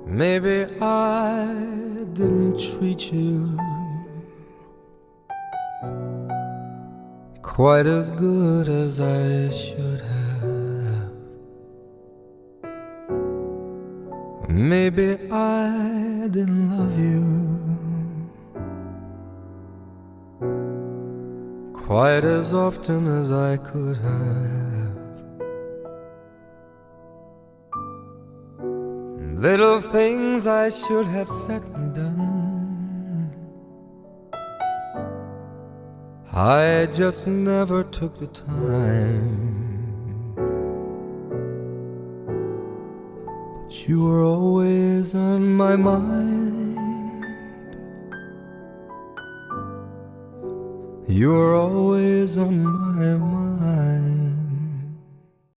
Maybe I didn't treat you quite as good as I should have. Maybe I didn't love you quite as often as I could have. Little things I should have said and done, I just never took the time. But you were always on my mind. You were always on my